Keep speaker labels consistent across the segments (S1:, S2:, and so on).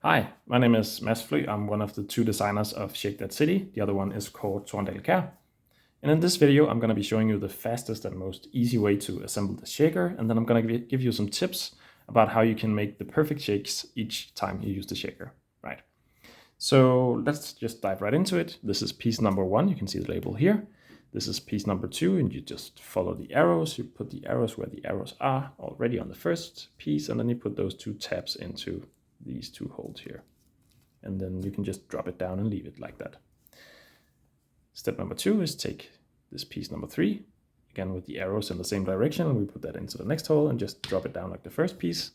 S1: Hi, my name is Mads Fly. I'm one of the two designers of Shake That City. The other one is called Torndale Kær. And in this video, I'm going to be showing you the fastest and most easy way to assemble the shaker. And then I'm going to give you some tips about how you can make the perfect shakes each time you use the shaker. Right. So let's just dive right into it. This is piece number 1. You can see the label here. This is piece number 2, and you just follow the arrows. You put the arrows where the arrows are already on the first piece, and then you put those 2 tabs into these 2 holes here. And then you can just drop it down and leave it like that. Step number 2 is take this piece number 3, again with the arrows in the same direction, and we put that into the next hole and just drop it down like the first piece.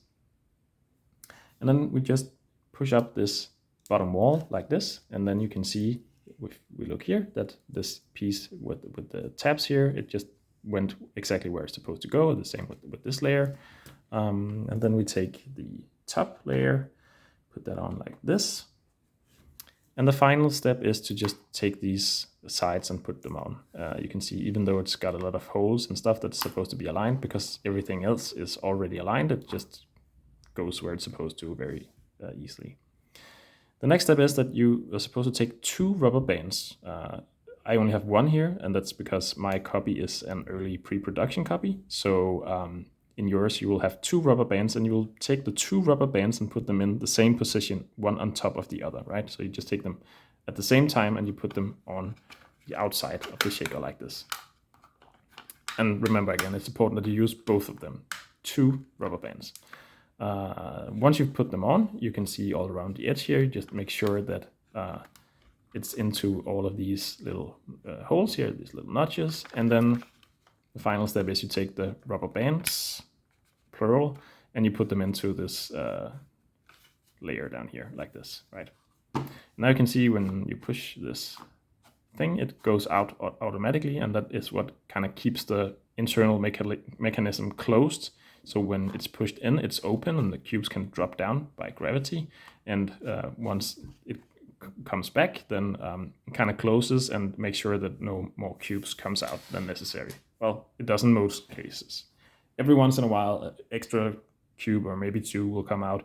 S1: And then we just push up this bottom wall like this, and then you can see, if we look here, that this piece with the tabs here, it just went exactly where it's supposed to go. The same with this layer. And then we take the top layer, put that on like this. And the final step is to just take these sides and put them on. You can see, even though it's got a lot of holes and stuff that's supposed to be aligned, because everything else is already aligned, it just goes where it's supposed to very easily. The next step is that you are supposed to take 2 rubber bands. I only have 1 here, and that's because my copy is an early pre-production copy. So in yours, you will have 2 rubber bands, and you will take the 2 rubber bands and put them in the same position, one on top of the other, right? So you just take them at the same time and you put them on the outside of the shaker like this. And remember, again, it's important that you use both of them, 2 rubber bands. Once you've put them on, you can see all around the edge here, just make sure that it's into all of these little holes here, these little notches. And then the final step is you take the rubber bands, plural, and you put them into this layer down here like this, right? Now you can see when you push this thing, it goes out automatically, and that is what kind of keeps the internal mechanism closed. So when it's pushed in, it's open and the cubes can drop down by gravity. And once it comes back, then it kind of closes and makes sure that no more cubes comes out than necessary. Well, it does in most cases. Every once in a while, an extra cube or maybe 2 will come out.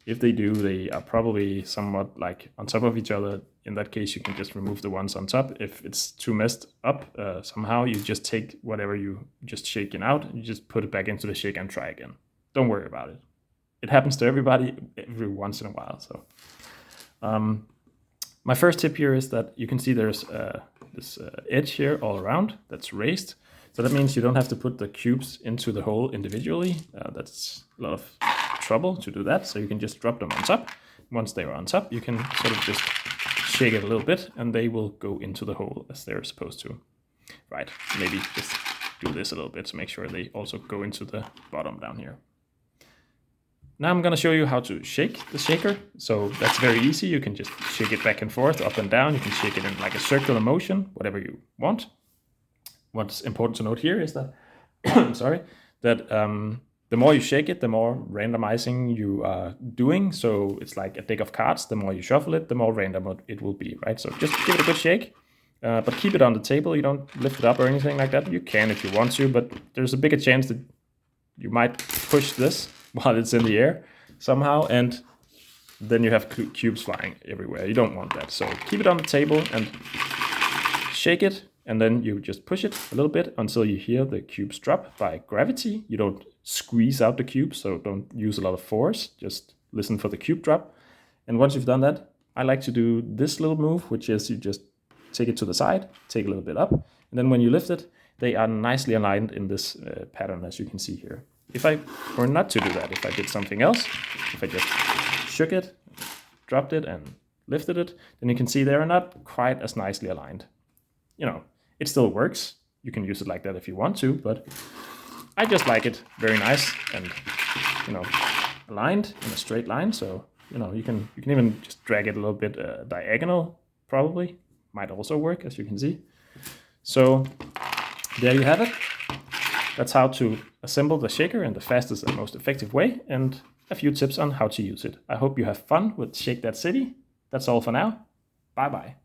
S1: If they do, they are probably somewhat like on top of each other. In that case, you can just remove the ones on top. If it's too messed up somehow, you just take whatever you just shaken out and you just put it back into the shaker and try again. Don't worry about it. It happens to everybody every once in a while. So my first tip here is that you can see there's this edge here all around that's raised. So that means you don't have to put the cubes into the hole individually. That's a lot of trouble to do that. So you can just drop them on top. Once they are on top, you can sort of just shake it a little bit and they will go into the hole as they're supposed to. Right, maybe just do this a little bit to make sure they also go into the bottom down here. Now I'm going to show you how to shake the shaker. So that's very easy. You can just shake it back and forth, up and down. You can shake it in like a circular motion, whatever you want. What's important to note here is that, the more you shake it, the more randomizing you are doing. So it's like a deck of cards. The more you shuffle it, the more random it will be, right? So just give it a good shake, but keep it on the table. You don't lift it up or anything like that. You can if you want to, but there's a bigger chance that you might push this while it's in the air somehow, and then you have cubes flying everywhere. You don't want that. So keep it on the table and shake it. And then you just push it a little bit until you hear the cubes drop by gravity. You don't squeeze out the cubes, so don't use a lot of force. Just listen for the cube drop. And once you've done that, I like to do this little move, which is you just take it to the side, take a little bit up. And then when you lift it, they are nicely aligned in this pattern, as you can see here. If I were not to do that, if I did something else, if I just shook it, dropped it, and lifted it, then you can see they are not quite as nicely aligned. You know, it still works. You can use it like that if you want to, but I just like it very nice and, you know, aligned in a straight line. So, you know, you can even just drag it a little bit diagonal, probably. Might also work, as you can see. So there you have it. That's how to assemble the shaker in the fastest and most effective way, and a few tips on how to use it. I hope you have fun with Shake That City. That's all for now. Bye-bye.